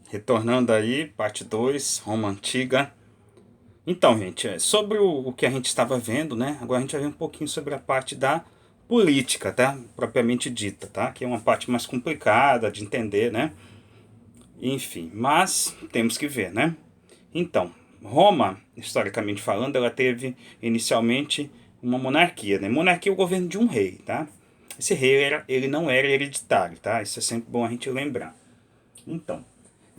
Retornando aí, parte 2, Roma Antiga. Então, gente, sobre o que a gente estava vendo, né? Agora a gente vai ver um pouquinho sobre a parte da política, tá? Propriamente dita, tá? Que é uma parte mais complicada de entender, né? Enfim, mas temos que ver, né? Então, Roma, historicamente falando, ela teve inicialmente uma monarquia, né? Monarquia é o governo de um rei, tá? Esse rei ele não era hereditário, tá? Isso é sempre bom a gente lembrar. Então,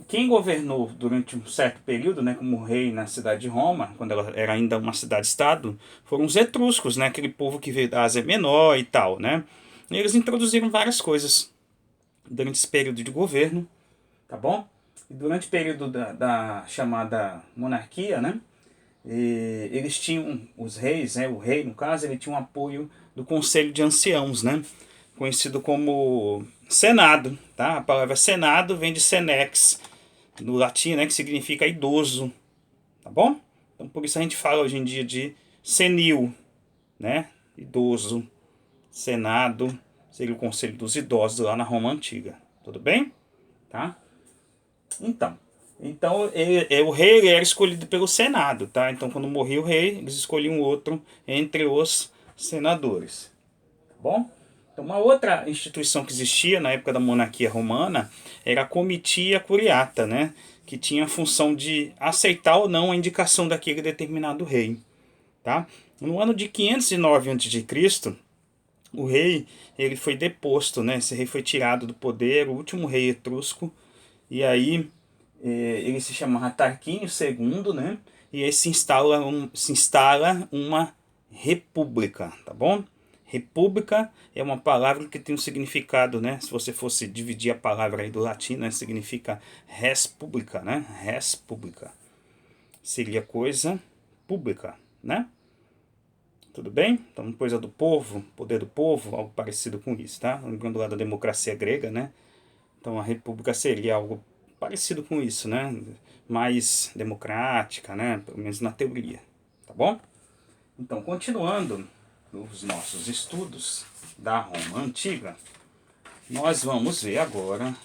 quem governou durante um certo período, né, como rei na cidade de Roma, quando ela era ainda uma cidade-estado, foram os etruscos, né, aquele povo que veio da Ásia Menor e tal, né? E eles introduziram várias coisas durante esse período de governo, tá bom? E durante o período da chamada monarquia, né, eles tinham, os reis, né, o rei no caso, ele tinha um apoio do Conselho de Anciãos, né, conhecido como Senado, tá? A palavra Senado vem de senex, no latim, né, que significa idoso, tá bom? Então por isso a gente fala hoje em dia de senil, né, idoso, senado, seria o conselho dos idosos lá na Roma Antiga, tudo bem? Tá? Então, o rei ele era escolhido pelo Senado, tá? Então quando morria o rei, eles escolhiam outro entre os senadores, tá bom? Então, uma outra instituição que existia na época da monarquia romana era a comitia curiata, né? Que tinha a função de aceitar ou não a indicação daquele determinado rei. Tá? No ano de 509 a.C., o rei ele foi deposto, né? Esse rei foi tirado do poder, o último rei etrusco, e aí ele se chamava Tarquínio II, né? E aí se instala uma república, tá bom? República é uma palavra que tem um significado, né? Se você fosse dividir a palavra aí do latim, né? Significa res publica, né? Res publica. Seria coisa pública, né? Tudo bem? Então, coisa do povo, poder do povo, algo parecido com isso, tá? Lembrando lá da democracia grega, né? Então, a república seria algo parecido com isso, né? Mais democrática, né? Pelo menos na teoria, tá bom? Então, continuando os nossos estudos da Roma Antiga, nós vamos ver agora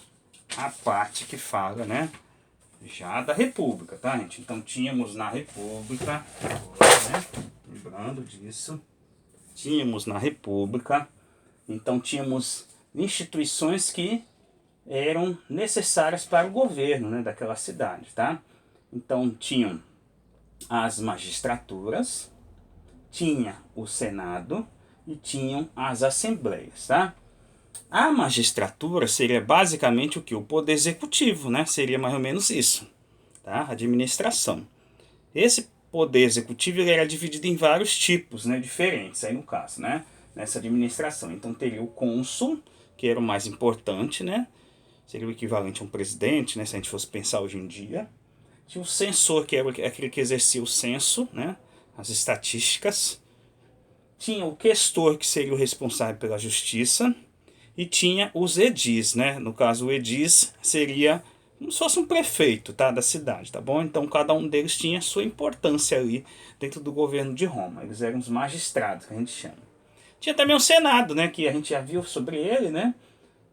a parte que fala, né? Já da República, tá, gente? Então, tínhamos na República, né? Lembrando disso, tínhamos na República, então tínhamos instituições que eram necessárias para o governo, né, daquela cidade, tá? Então tinham as magistraturas, tinha o Senado e tinham as assembleias, tá? A magistratura seria basicamente o que? O poder executivo, né? Seria mais ou menos isso, tá? Administração. Esse poder executivo ele era dividido em vários tipos, né, diferentes, aí no caso, né, nessa administração. Então teria o cônsul, que era o mais importante, né, seria o equivalente a um presidente, né, se a gente fosse pensar hoje em dia. Tinha o censor, que era aquele que exercia o censo, né, as estatísticas. Tinha o questor, que seria o responsável pela justiça. E tinha os edis, né, no caso o edis seria como se fosse um prefeito, tá, da cidade, tá bom? Então cada um deles tinha sua importância ali dentro do governo de Roma. Eles eram os magistrados, que a gente chama. Tinha também o Senado, né, que a gente já viu sobre ele, né?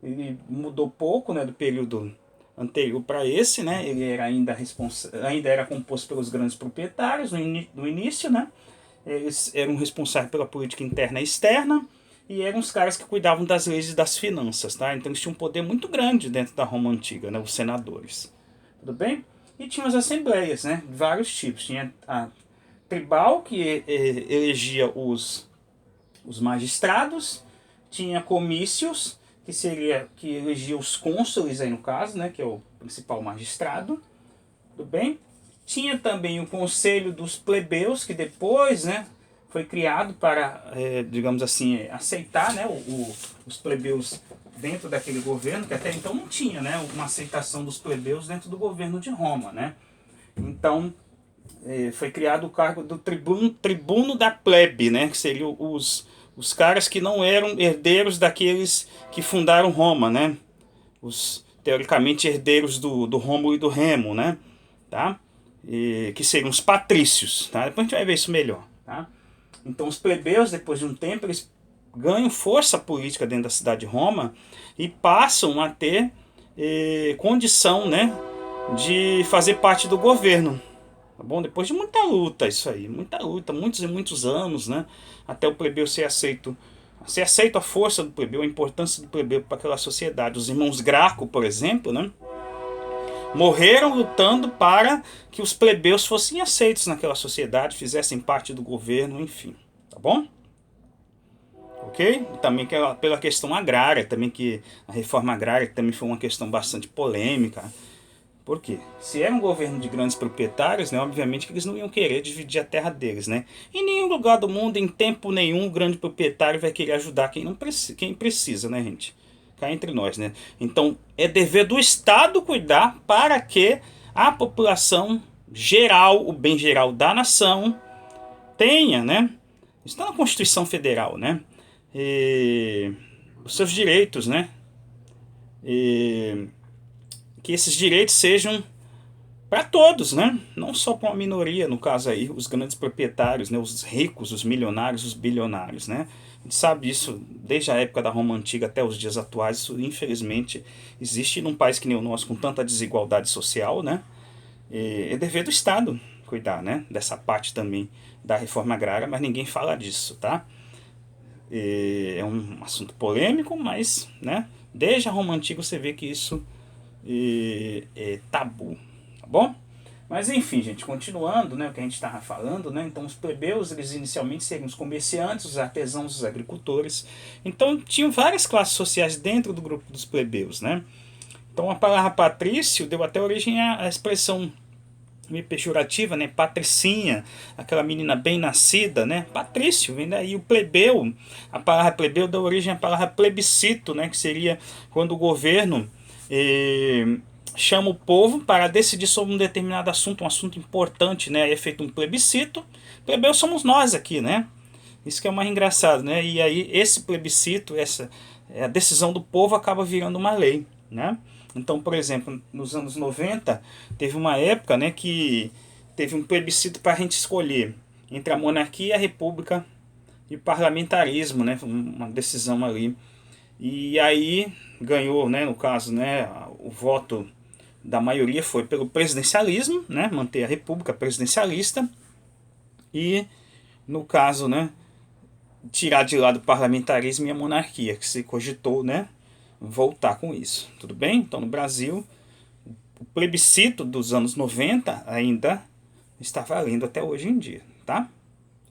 Ele mudou pouco, né, do período anterior para esse, né? Ele era ainda era composto pelos grandes proprietários no início, né? Eles eram responsáveis pela política interna e externa e eram os caras que cuidavam das leis e das finanças, tá? Então eles tinham um poder muito grande dentro da Roma Antiga, né? Os senadores. Tudo bem? E tinha as assembleias, né? Vários tipos. Tinha a tribal, que elegia os magistrados. Tinha comícios, que elegia os cônsules aí no caso, né? Que é o principal magistrado. Tudo bem? Tinha também o conselho dos plebeus, que depois, né, foi criado para, digamos assim, aceitar, né, os plebeus dentro daquele governo, que até então não tinha, né, uma aceitação dos plebeus dentro do governo de Roma, né. Então, foi criado o cargo do tribuno da plebe, né, que seriam os caras que não eram herdeiros daqueles que fundaram Roma, né, os teoricamente herdeiros do Rômulo e do Remo, né, tá? Que seriam os patrícios, tá? Depois a gente vai ver isso melhor, tá? Então os plebeus, depois de um tempo, eles ganham força política dentro da cidade de Roma e passam a ter condição, né, de fazer parte do governo. Tá bom? Depois de muita luta, isso aí, muita luta, muitos e muitos anos, né? Até o plebeu ser aceito. Ser aceito a força do plebeu, a importância do plebeu para aquela sociedade. Os irmãos Graco, por exemplo, né? Morreram lutando para que os plebeus fossem aceitos naquela sociedade, fizessem parte do governo, enfim. Tá bom? Ok? Também pela questão agrária, também que a reforma agrária também foi uma questão bastante polêmica. Por quê? Se era um governo de grandes proprietários, né, obviamente que eles não iam querer dividir a terra deles, né? Em nenhum lugar do mundo, em tempo nenhum, o grande proprietário vai querer ajudar quem precisa, né, gente? Cá entre nós, né? Então, é dever do Estado cuidar para que a população geral, o bem geral da nação, tenha, né? Isso está na Constituição Federal, né? Os seus direitos, né? Que esses direitos sejam para todos, né? Não só para uma minoria, no caso aí, os grandes proprietários, né? Os ricos, os milionários, os bilionários, né? A gente sabe isso desde a época da Roma Antiga até os dias atuais. Isso, infelizmente, existe num país que nem o nosso, com tanta desigualdade social, né? É dever do Estado cuidar, né? Dessa parte também da reforma agrária, mas ninguém fala disso, tá? É um assunto polêmico, mas, né? Desde a Roma Antiga você vê que isso é tabu, tá bom? Mas enfim, gente, continuando, né, o que a gente estava falando, né, então os plebeus, eles inicialmente seriam os comerciantes, os artesãos, os agricultores. Então tinham várias classes sociais dentro do grupo dos plebeus, né? Então a palavra patrício deu até origem à expressão meio pejorativa, né, patricinha, aquela menina bem nascida, né, patrício, vem daí o plebeu, a palavra plebeu deu origem à palavra plebiscito, né, que seria quando o governo chama o povo para decidir sobre um determinado assunto, um assunto importante, né? Aí é feito um plebiscito. Plebeus somos nós aqui, né? Isso que é o mais engraçado, né? E aí esse plebiscito, a decisão do povo acaba virando uma lei, né? Então, por exemplo, nos anos 90, teve uma época, né, que teve um plebiscito para a gente escolher entre a monarquia, a república e o parlamentarismo, né? Uma decisão ali. E aí ganhou, né, no caso, né, o voto da maioria foi pelo presidencialismo, né, manter a república presidencialista, e no caso, né, tirar de lado o parlamentarismo e a monarquia, que se cogitou, né, voltar com isso. Tudo bem? Então no Brasil, o plebiscito dos anos 90 ainda está valendo até hoje em dia, tá?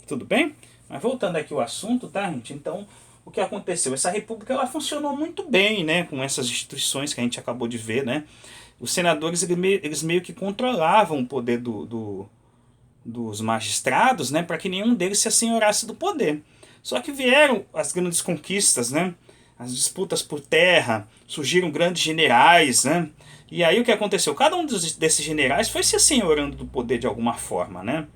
Tudo bem? Mas voltando aqui ao assunto, tá, gente? Então, o que aconteceu? Essa república ela funcionou muito bem, né, com essas instituições que a gente acabou de ver, né? Os senadores eles meio que controlavam o poder dos magistrados, né, para que nenhum deles se assenhorasse do poder. Só que vieram as grandes conquistas, né, as disputas por terra, surgiram grandes generais, né, e aí o que aconteceu? Cada um desses generais foi se assenhorando do poder de alguma forma, né?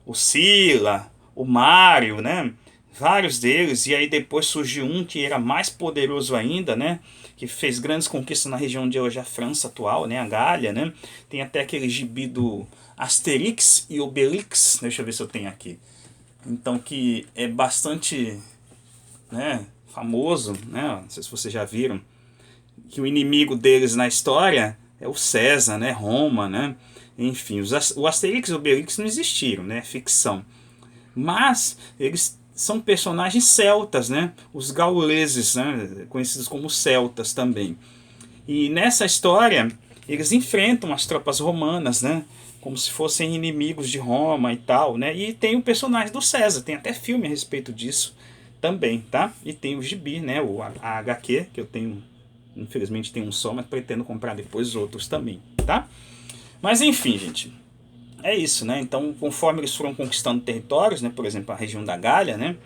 O Sila, o Mário, né? Vários deles, e aí depois surgiu um que era mais poderoso ainda, né? Que fez grandes conquistas na região de hoje a França atual, né? A Gália, né? Tem até aquele gibi do Asterix e Obelix, deixa eu ver se eu tenho aqui. Então que é bastante, né, famoso, né? Não sei se vocês já viram, que o inimigo deles na história é o César, né? Roma, né? Enfim, o Asterix e o Obelix não existiram, né? É ficção. Mas eles são personagens celtas, né? Os gauleses, né? Conhecidos como celtas também. E nessa história eles enfrentam as tropas romanas, né? Como se fossem inimigos de Roma e tal, né? E tem o personagem do César, tem até filme a respeito disso também, tá? E tem o gibi, né? A HQ, que eu tenho, infelizmente tem um só, mas pretendo comprar depois outros também, tá? Mas enfim, gente, é isso, né? Então, conforme eles foram conquistando territórios, né? Por exemplo, a região da Gália, né?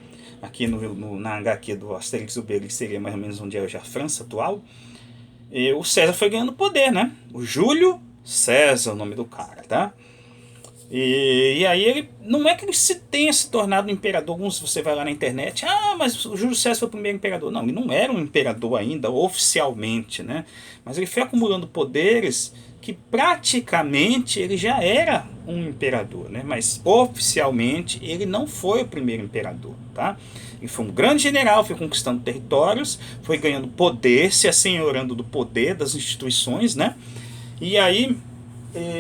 Aqui na HQ do Asterix e Obelix seria mais ou menos onde é hoje a França atual. E o César foi ganhando poder, né? O Júlio César, o nome do cara, tá? E aí ele não é que ele tenha se tornado um imperador. Alguns você vai lá na internet, mas o Júlio César foi o primeiro imperador. Não, ele não era um imperador ainda oficialmente, né? Mas ele foi acumulando poderes que praticamente ele já era um imperador, né? Mas oficialmente ele não foi o primeiro imperador, tá? Ele foi um grande general, foi conquistando territórios, foi ganhando poder, se assenhorando do poder das instituições, né? E aí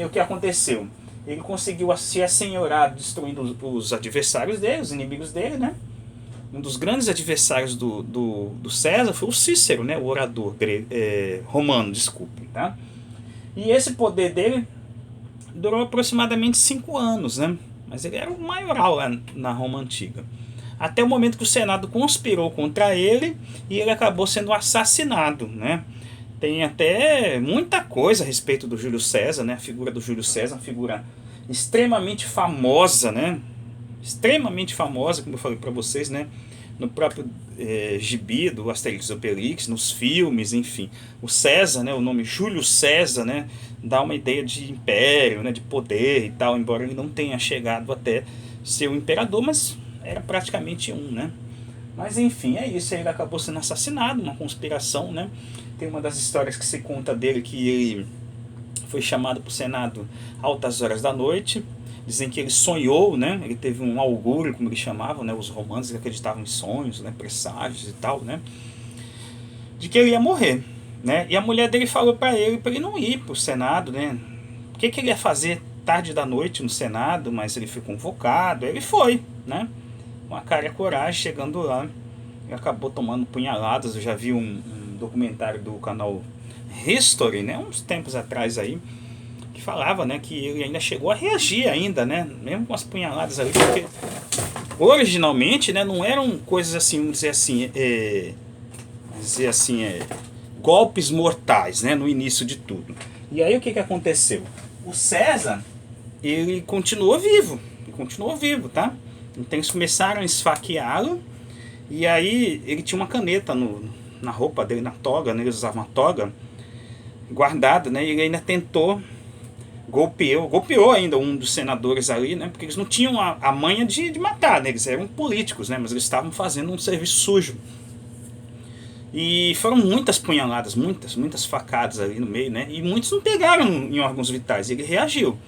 o que aconteceu? Ele conseguiu se assenhorar destruindo os adversários dele, os inimigos dele, né? Um dos grandes adversários do César foi o Cícero, né? O orador romano, desculpe, tá? E esse poder dele durou aproximadamente 5 anos, né? Mas ele era o maioral lá na Roma Antiga. Até o momento que o Senado conspirou contra ele e ele acabou sendo assassinado, né? Tem até muita coisa a respeito do Júlio César, né? A figura do Júlio César, uma figura extremamente famosa, né? Extremamente famosa, como eu falei para vocês, né? No próprio gibi do Asterix e Obelix, nos filmes, enfim. O César, né? O nome Júlio César, né? Dá uma ideia de império, né? De poder e tal, embora ele não tenha chegado até ser o imperador, mas era praticamente um, né? Mas enfim, é isso. Ele acabou sendo assassinado, uma conspiração, né? Tem uma das histórias que se conta dele que ele foi chamado para o Senado altas horas da noite. Dizem que ele sonhou, né? Ele teve um augúrio, como eles chamavam, né? Os romanos acreditavam em sonhos, né? Presságios e tal, né? De que ele ia morrer, né? E a mulher dele falou para ele não ir para o Senado, né? O que ele ia fazer tarde da noite no Senado, mas ele foi convocado, ele foi, né? Uma cara e coragem, chegando lá, ele acabou tomando punhaladas. Eu já vi um documentário do canal History, né? Uns tempos atrás aí, que falava, né, que ele ainda chegou a reagir ainda, né, mesmo com as punhaladas ali, porque originalmente, né, não eram coisas assim, vamos dizer assim, golpes mortais, né, no início de tudo. E aí o que aconteceu? O César, ele continuou vivo, tá? Então eles começaram a esfaqueá-lo, e aí ele tinha uma caneta na roupa dele, na toga, né, ele usava uma toga guardada, né, e ele ainda tentou golpeou ainda um dos senadores ali, né? Porque eles não tinham a manha de matar, né? Eles eram políticos, né? Mas eles estavam fazendo um serviço sujo. E foram muitas punhaladas, muitas facadas ali no meio, né? E muitos não pegaram em órgãos vitais. Ele reagiu.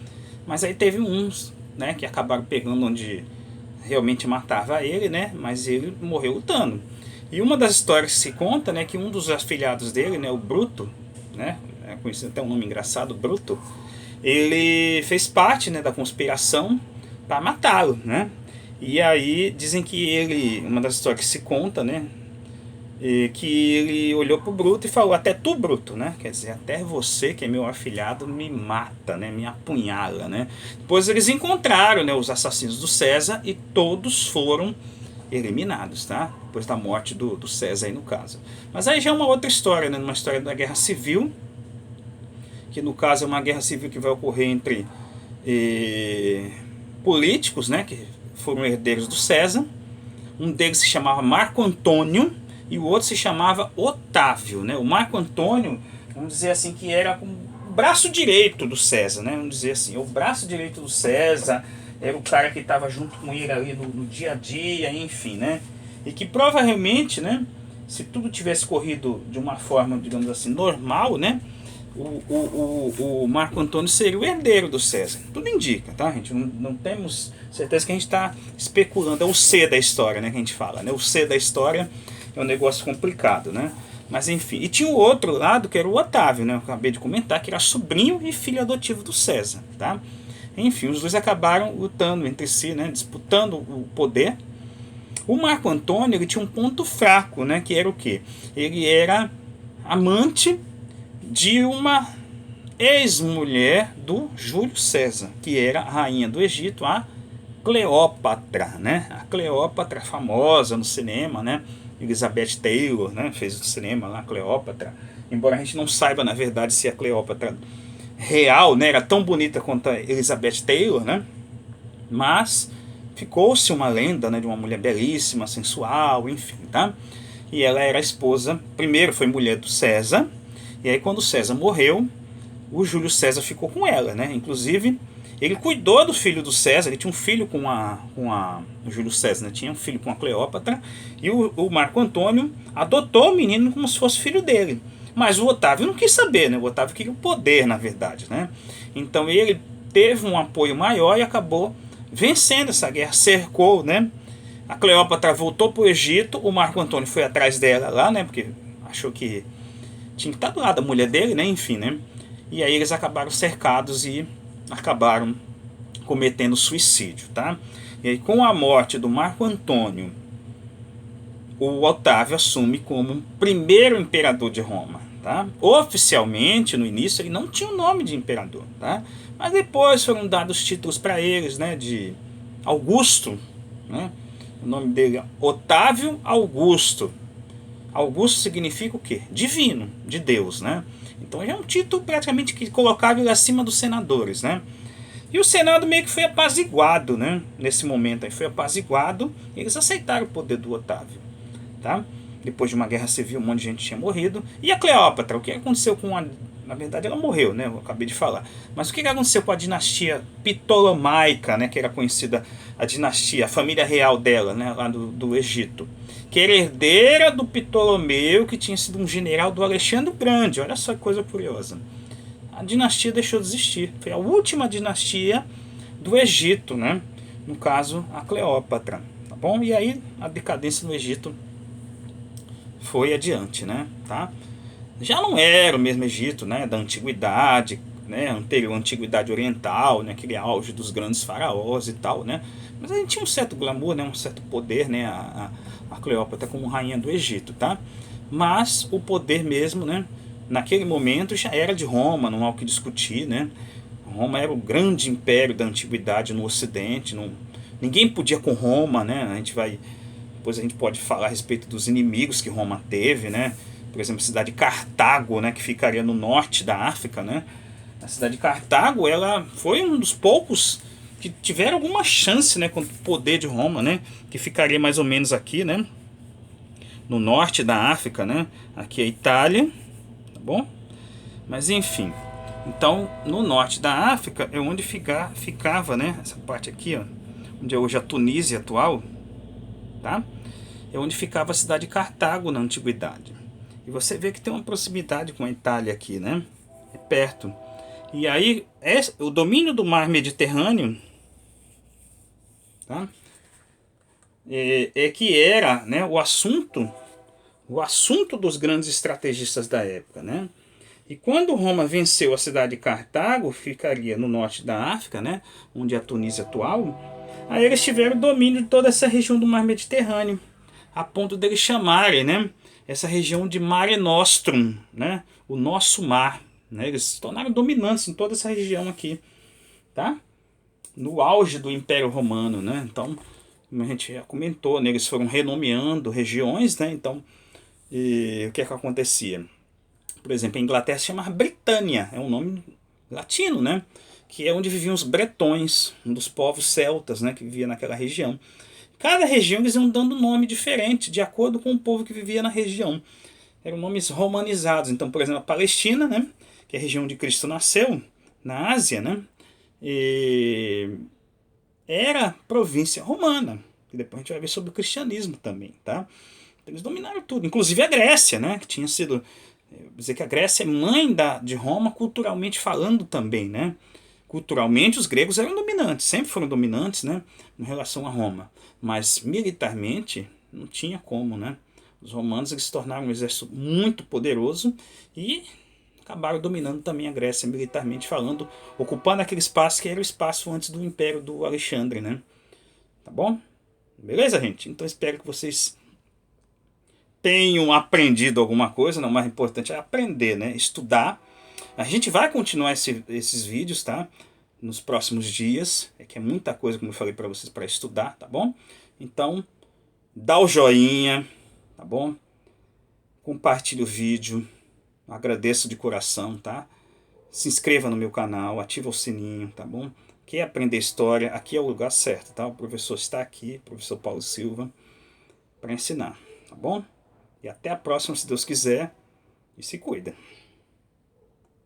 Mas aí teve uns, né? Que acabaram pegando onde realmente matava ele, né? Mas ele morreu lutando. E uma das histórias que se conta, né? Que um dos afilhados dele, né? O Bruto, né? É conhecido até um nome engraçado, Bruto. Ele fez parte, né, da conspiração para matá-lo, né? E aí dizem que ele, uma das histórias que se conta, né, que ele olhou pro Bruto e falou: até tu, Bruto, né? Quer dizer, até você que é meu afilhado me mata, né? Me apunhala, né? Depois eles encontraram, né, os assassinos do César e todos foram eliminados, tá? Depois da morte do César aí no caso. Mas aí já é uma outra história, né? Uma história da Guerra Civil, que no caso é uma guerra civil que vai ocorrer entre políticos, né, que foram herdeiros do César. Um deles se chamava Marco Antônio e o outro se chamava Otávio, né? O Marco Antônio, vamos dizer assim, que era o braço direito do César, né? Vamos dizer assim, o braço direito do César, era o cara que estava junto com ele ali no dia a dia, enfim, né? E que provavelmente, né, se tudo tivesse corrido de uma forma, digamos assim, normal, né, o Marco Antônio seria o herdeiro do César. Tudo indica, tá, gente? Não temos certeza que a gente está especulando. É o C da história, né, que a gente fala, né? O C da história é um negócio complicado, né? Mas enfim. E tinha o outro lado, que era o Otávio, né? Eu acabei de comentar, que era sobrinho e filho adotivo do César, tá? Enfim, os dois acabaram lutando entre si, né? Disputando o poder. O Marco Antônio, ele tinha um ponto fraco, né? Que era o quê? Ele era amante de uma ex-mulher do Júlio César, que era a rainha do Egito, a Cleópatra, né? A Cleópatra famosa no cinema, né? Elizabeth Taylor, né? Fez o cinema lá, Cleópatra. Embora a gente não saiba, na verdade, se a Cleópatra real, né, era tão bonita quanto a Elizabeth Taylor, né? Mas ficou-se uma lenda, né, de uma mulher belíssima, sensual, enfim, tá? E ela era a esposa, primeiro foi mulher do César, e aí quando o César morreu, o Júlio César ficou com ela, né? Inclusive, ele cuidou do filho do César, ele tinha um filho com o Júlio César, né? Tinha um filho com a Cleópatra, e o Marco Antônio adotou o menino como se fosse filho dele. Mas o Otávio não quis saber, né? O Otávio queria o poder, na verdade, né? Então ele teve um apoio maior e acabou vencendo essa guerra, cercou, né? A Cleópatra voltou para o Egito, o Marco Antônio foi atrás dela lá, né? Porque achou que tinha que estar do lado da mulher dele, né? Enfim, né? e aí eles acabaram cercados e acabaram cometendo suicídio, tá? E aí, com a morte do Marco Antônio, o Otávio assume como primeiro imperador de Roma, tá? Oficialmente, no início, ele não tinha o nome de imperador, tá? Mas depois foram dados títulos para eles, né, de Augusto, né? O nome dele é Otávio Augusto. Augusto significa o quê? Divino, de Deus, né? Então é um título praticamente que colocava ele acima dos senadores, né? E o Senado meio que foi apaziguado, né? Nesse momento aí foi apaziguado, e eles aceitaram o poder do Otávio, tá? Depois de uma guerra civil, um monte de gente tinha morrido. E a Cleópatra, o que aconteceu com a... Na verdade ela morreu, né? Eu acabei de falar. Mas o que aconteceu com a dinastia Ptolomaica, né? Que era conhecida a dinastia, a família real dela, né? Lá do Egito. Que era herdeira do Ptolomeu, que tinha sido um general do Alexandre o Grande. Olha só que coisa curiosa. A dinastia deixou de existir. Foi a última dinastia do Egito, né? No caso, a Cleópatra. Tá bom? E aí a decadência no Egito foi adiante, né? Tá? Já não era o mesmo Egito, né? Da antiguidade, né? Anterior à antiguidade oriental, né? Aquele auge dos grandes faraós e tal, né? Mas a gente tinha um certo glamour, né? Um certo poder, né? A Cleópatra como rainha do Egito, tá? Mas o poder mesmo, né? Naquele momento já era de Roma, não há o que discutir, né? Roma era o grande império da antiguidade no Ocidente, não, ninguém podia com Roma, né? Depois a gente pode falar a respeito dos inimigos que Roma teve, né? Por exemplo, a cidade de Cartago, né? Que ficaria no norte da África, né? A cidade de Cartago, ela foi um dos poucos que tiveram alguma chance, né? Com o poder de Roma, né? Que ficaria mais ou menos aqui, né? No norte da África, né? Aqui é a Itália, tá bom? Mas enfim, então no norte da África é onde ficava, né? Essa parte aqui, ó, onde é hoje a Tunísia atual, tá? É onde ficava a cidade de Cartago na antiguidade. E você vê que tem uma proximidade com a Itália aqui, né? É perto. E aí o domínio do mar Mediterrâneo, tá? É que era, né, o assunto dos grandes estrategistas da época, né? E quando Roma venceu a cidade de Cartago, ficaria no norte da África, né, onde é a Tunísia atual, aí eles tiveram domínio de toda essa região do mar Mediterrâneo, a ponto deles chamarem, né, essa região de Mare Nostrum, né, o nosso mar. Né, eles se tornaram dominantes em toda essa região aqui, tá? No auge do Império Romano, né? Então, como a gente já comentou, né, eles foram renomeando regiões, né? Então, o que é que acontecia? Por exemplo, a Inglaterra se chama Britânia, é um nome latino, né? Que é onde viviam os bretões, um dos povos celtas, né? Que vivia naquela região. Cada região eles iam dando um nome diferente, de acordo com o povo que vivia na região. Eram nomes romanizados. Então, por exemplo, a Palestina, né? Que é a região onde Cristo nasceu, na Ásia, né? E era província romana. E depois a gente vai ver sobre o cristianismo também, tá? Eles dominaram tudo, inclusive a Grécia, né? Que tinha sido... dizer que a Grécia é mãe de Roma culturalmente falando também, né? Culturalmente os gregos eram dominantes, sempre foram dominantes, né? Em relação a Roma. Mas militarmente não tinha como, né? Os romanos eles se tornaram um exército muito poderoso e acabaram dominando também a Grécia militarmente falando, ocupando aquele espaço que era o espaço antes do Império do Alexandre, né? Tá bom? Beleza, gente? Então espero que vocês tenham aprendido alguma coisa, não, o mais importante é aprender, né? Estudar. A gente vai continuar esses vídeos, tá? Nos próximos dias, é que é muita coisa, como eu falei para vocês, para estudar, tá bom? Então, dá o joinha, tá bom? Compartilhe o vídeo, agradeço de coração, tá? Se inscreva no meu canal, ativa o sininho, tá bom? Quer aprender história, aqui é o lugar certo, tá? O professor está aqui, professor Paulo Silva, para ensinar, tá bom? E até a próxima, se Deus quiser, e se cuida.